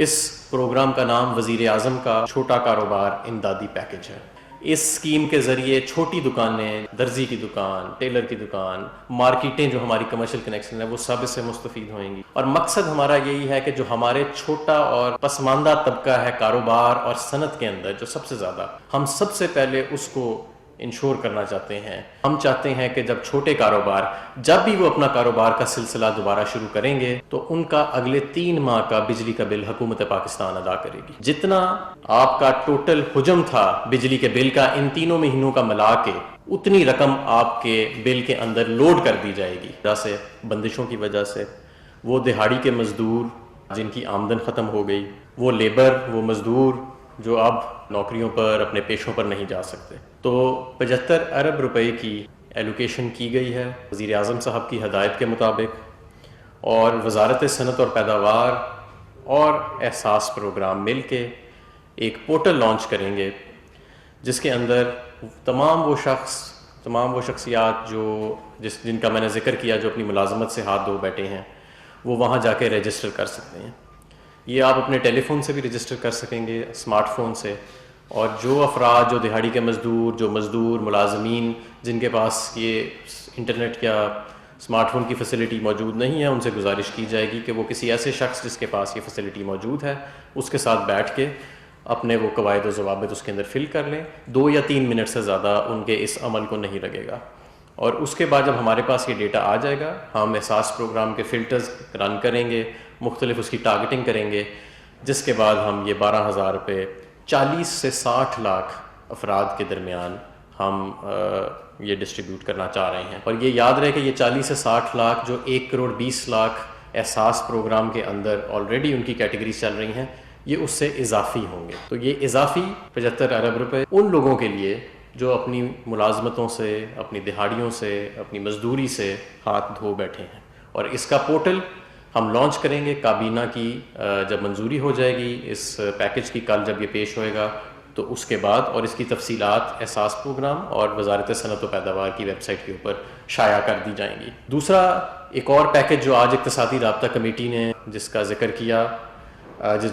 اس programme کا نام وزیر اعظم کا چھوٹا کاروبار امدادی پیکج ہے۔ اس اسکیم کے ذریعے چھوٹی دکانیں، درزی کی دکان، ٹیلر کی دکان، مارکیٹیں جو ہماری کمرشل کنیکشن ہے وہ سب اس سے مستفید ہوئیں گی، اور مقصد ہمارا یہی ہے کہ جو ہمارے چھوٹا اور پسماندہ طبقہ ہے کاروبار اور صنعت کے اندر جو سب سے زیادہ، ہم سب سے پہلے اس کو انشور کرنا چاہتے ہیں۔ ہم چاہتے ہیں کہ جب چھوٹے کاروبار جب بھی وہ اپنا کاروبار کا سلسلہ دوبارہ شروع کریں گے تو ان کا اگلے 3 ماہ کا بجلی کا بل حکومت پاکستان ادا کرے گی۔ جتنا آپ کا ٹوٹل حجم تھا بجلی کے بل کا ان 3 مہینوں کا ملا کے، اتنی رقم آپ کے بل کے اندر لوڈ کر دی جائے گی۔ وجہ سے بندشوں کی وجہ سے وہ دہاڑی کے مزدور جن کی آمدن ختم ہو گئی، وہ لیبر، وہ مزدور جو اب نوکریوں پر، اپنے پیشوں پر نہیں جا سکتے، تو 75 ارب روپے کی ایلوکیشن کی گئی ہے وزیر اعظم صاحب کی ہدایت کے مطابق، اور وزارت صنعت اور پیداوار اور احساس پروگرام مل کے ایک پورٹل لانچ کریں گے جس کے اندر تمام وہ شخصیات جن کا میں نے ذکر کیا، جو اپنی ملازمت سے ہاتھ دھو بیٹھے ہیں، وہ وہاں جا کے رجسٹر کر سکتے ہیں۔ یہ آپ اپنے ٹیلی فون سے بھی رجسٹر کر سکیں گے، اسمارٹ فون سے، اور جو افراد، جو دہاڑی کے مزدور ملازمین جن کے پاس یہ انٹرنیٹ یا اسمارٹ فون کی فیسلٹی موجود نہیں ہے، ان سے گزارش کی جائے گی کہ وہ کسی ایسے شخص جس کے پاس یہ فیسلٹی موجود ہے اس کے ساتھ بیٹھ کے اپنے وہ قواعد و ضوابط اس کے اندر فل کر لیں۔ 2 یا 3 منٹ سے زیادہ ان کے اس عمل کو نہیں لگے گا، اور اس کے بعد جب ہمارے پاس یہ ڈیٹا آ جائے گا، ہم احساس پروگرام کے فلٹرز رن کریں گے، مختلف اس کی ٹارگٹنگ کریں گے، جس کے بعد ہم یہ 12,000 روپے 40 سے 60 لاکھ افراد کے درمیان ہم یہ ڈسٹریبیوٹ کرنا چاہ رہے ہیں۔ اور یہ یاد رہے کہ یہ 40 سے 60 لاکھ جو 1,20,00,000 احساس پروگرام کے اندر آلریڈی ان کی کیٹیگریز چل رہی ہیں، یہ اس سے اضافی ہوں گے۔ تو یہ اضافی 75 ارب روپے ان لوگوں کے لیے جو اپنی ملازمتوں سے، اپنی دہاڑیوں سے، اپنی مزدوری سے ہاتھ دھو بیٹھے ہیں، اور اس کا پورٹل ہم لانچ کریں گے۔ کابینہ کی جب منظوری ہو جائے گی اس پیکج کی، کل جب یہ پیش ہوئے گا تو اس کے بعد، اور اس کی تفصیلات احساس پروگرام اور وزارت صنعت و پیداوار کی ویب سائٹ کے اوپر شائع کر دی جائیں گی۔ دوسرا ایک اور پیکج جو آج اقتصادی رابطہ کمیٹی نے جس کا ذکر کیا،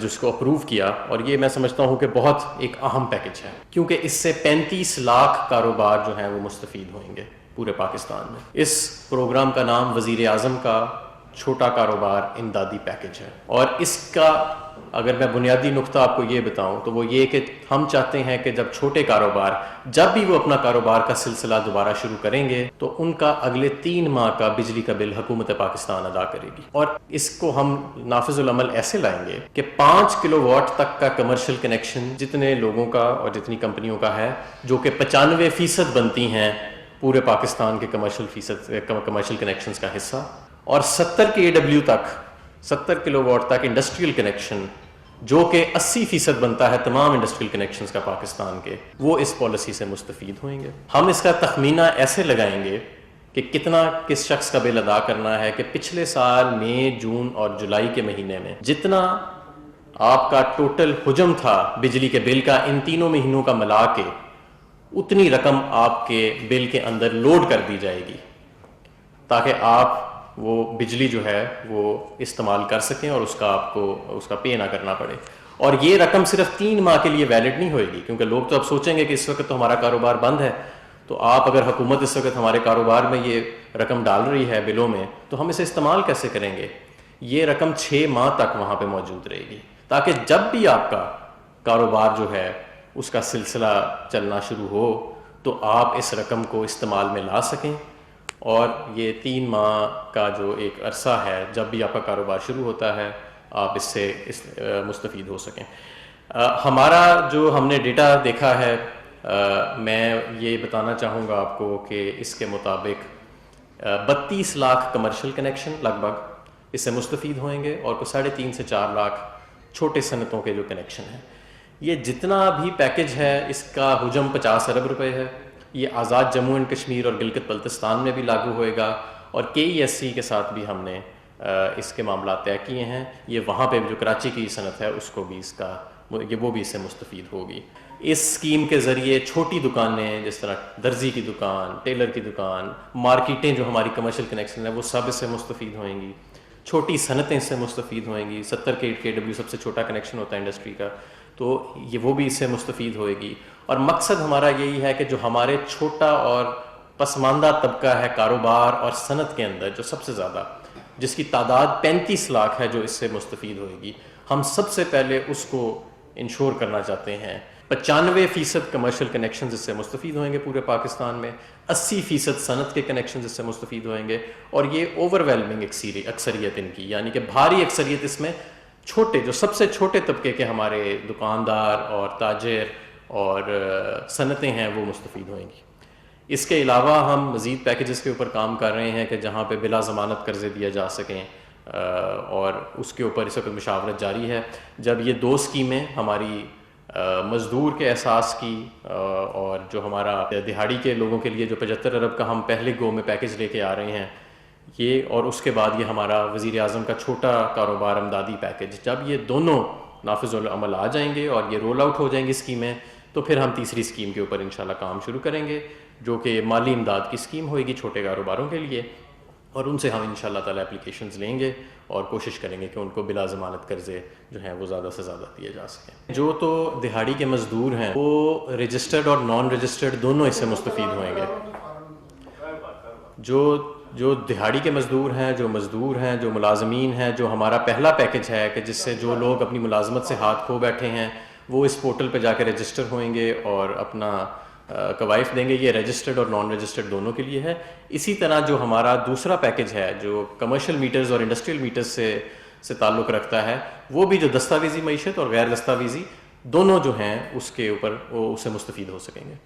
جس کو اپروو کیا، اور یہ میں سمجھتا ہوں کہ بہت ایک اہم پیکج ہے، کیونکہ اس سے 35 لاکھ کاروبار جو ہیں وہ مستفید ہوئیں گے پورے پاکستان میں۔ اس پروگرام کا نام وزیر اعظم کا چھوٹا کاروبار امدادی پیکج ہے، اور اس کا اگر میں بنیادی نقطہ آپ کو یہ بتاؤں تو وہ یہ کہ ہم چاہتے ہیں کہ جب چھوٹے کاروبار جب بھی وہ اپنا کاروبار کا سلسلہ دوبارہ شروع کریں گے تو ان کا اگلے 3 ماہ کا بجلی کا بل حکومت پاکستان ادا کرے گی، اور اس کو ہم نافذ العمل ایسے لائیں گے کہ 5 کلو واٹ تک کا کمرشل کنیکشن جتنے لوگوں کا اور جتنی کمپنیوں کا ہے، جو کہ 95% بنتی ہیں پورے پاکستان کے کمرشل کنیکشنز کا حصہ، اور 70 KW تک، 70 کلو واٹ تک انڈسٹریل کنیکشن جو کہ 80% بنتا ہے تمام انڈسٹریل کنیکشنز کا پاکستان کے، وہ اس پالیسی سے مستفید ہوئیں گے۔ ہم اس کا تخمینہ ایسے لگائیں گے کہ کتنا کس شخص کا بل ادا کرنا ہے، کہ پچھلے سال مئی، جون اور جولائی کے مہینے میں جتنا آپ کا ٹوٹل حجم تھا بجلی کے بل کا ان 3 مہینوں کا ملا کے، اتنی رقم آپ کے بل کے اندر لوڈ کر دی جائے گی، تاکہ آپ وہ بجلی جو ہے وہ استعمال کر سکیں اور اس کا آپ کو اس کا پے نہ کرنا پڑے۔ اور یہ رقم صرف 3 ماہ کے لیے ویلڈ نہیں ہوئے گی، کیونکہ لوگ تو اب سوچیں گے کہ اس وقت تو ہمارا کاروبار بند ہے، تو آپ اگر حکومت اس وقت ہمارے کاروبار میں یہ رقم ڈال رہی ہے بلوں میں، تو ہم اسے استعمال کیسے کریں گے؟ یہ رقم 6 ماہ تک وہاں پہ موجود رہے گی، تاکہ جب بھی آپ کا کاروبار جو ہے اس کا سلسلہ چلنا شروع ہو تو آپ اس رقم کو استعمال میں لا سکیں، اور یہ 3 ماہ کا جو ایک عرصہ ہے جب بھی آپ کا کاروبار شروع ہوتا ہے آپ اس سے مستفید ہو سکیں۔ ہمارا جو ہم نے ڈیٹا دیکھا ہے، میں یہ بتانا چاہوں گا آپ کو کہ اس کے مطابق 32 لاکھ کمرشل کنیکشن لگ بھگ اس سے مستفید ہوئیں گے، اور 3.5 سے 4 لاکھ چھوٹے صنعتوں کے جو کنیکشن ہیں۔ یہ جتنا بھی پیکج ہے اس کا حجم 50 ارب روپے ہے۔ یہ آزاد جموں اینڈ کشمیر اور گلگت بلتستان میں بھی لاگو ہوئے گا، اور KESC کے ساتھ بھی ہم نے اس کے معاملات طے کیے ہیں۔ یہ وہاں پہ جو کراچی کی صنعت ہے اس کو بھی وہ بھی اس سے مستفید ہوگی۔ اس اسکیم کے ذریعے چھوٹی دکانیں جس طرح درزی کی دکان، ٹیلر کی دکان، مارکیٹیں جو ہماری کمرشل کنیکشن ہے وہ سب اس سے مستفید ہوئیں گی۔ چھوٹی صنعتیں اس سے مستفید ہوئیں گی. 70 KW سب سے چھوٹا کنیکشن ہوتا ہے انڈسٹری کا, تو وہ بھی اس سے مستفید ہوئے گی. اور مقصد ہمارا یہی ہے کہ جو ہمارے چھوٹا اور پسماندہ طبقہ ہے کاروبار اور صنعت کے اندر, جو سب سے زیادہ, جس کی تعداد 35 لاکھ ہے جو اس سے مستفید ہوئے گی, ہم سب سے پہلے اس کو انشور کرنا چاہتے ہیں. 95% کمرشل کنیکشنز اس سے مستفید ہوئیں گے پورے پاکستان میں, 80% صنعت کے کنیکشنز اس سے مستفید ہوئیں گے, اور یہ اوور ویلمنگ اکثریت ان کی, یعنی کہ بھاری اکثریت اس میں چھوٹے, جو سب سے چھوٹے طبقے کے ہمارے دکاندار اور تاجر اور صنعتیں ہیں وہ مستفید ہوئیں گی. اس کے علاوہ ہم مزید پیکیجز کے اوپر کام کر رہے ہیں کہ جہاں پہ بلا ضمانت قرضے دیا جا سکیں, اور اس کے اوپر اس وقت مشاورت جاری ہے. جب یہ 2 اسکیمیں ہماری مزدور کے احساس کی اور جو ہمارا دہاڑی کے لوگوں کے لیے جو 75 ارب کا ہم پہلے گو میں پیکیج لے کے آ رہے ہیں یہ, اور اس کے بعد یہ ہمارا وزیر اعظم کا چھوٹا کاروبار امدادی پیکیج, جب یہ دونوں نافذ العمل آ جائیں گے اور یہ رول آؤٹ ہو جائیں گی اسکیمیں, تو پھر ہم تیسری اسکیم کے اوپر انشاءاللہ کام شروع کریں گے جو کہ مالی امداد کی اسکیم ہوئے گی چھوٹے کاروباروں کے لیے, اور ان سے ہم انشاءاللہ تعالی اپلیکیشنز لیں گے اور کوشش کریں گے کہ ان کو بلا ضمانت قرضے جو ہیں وہ زیادہ سے زیادہ دیے جا سکیں. جو تو دہاڑی کے مزدور ہیں وہ رجسٹرڈ اور نان رجسٹرڈ دونوں اس سے مستفید ہوئیں گے. جو دہاڑی کے مزدور ہیں, جو ملازمین ہیں, جو ہمارا پہلا پیکیج ہے کہ جس سے جو لوگ اپنی ملازمت سے ہاتھ کھو بیٹھے ہیں وہ اس پورٹل پہ جا کے رجسٹر ہوئیں گے اور اپنا قوائف دیں گے. یہ رجسٹرڈ اور نان رجسٹرڈ دونوں کے لیے ہے. اسی طرح جو ہمارا دوسرا پیکیج ہے جو کمرشل میٹرز اور انڈسٹریل میٹرز سے تعلق رکھتا ہے, وہ بھی جو دستاویزی معیشت اور غیر دستاویزی دونوں جو ہیں اس کے اوپر وہ اسے مستفید ہو سکیں گے.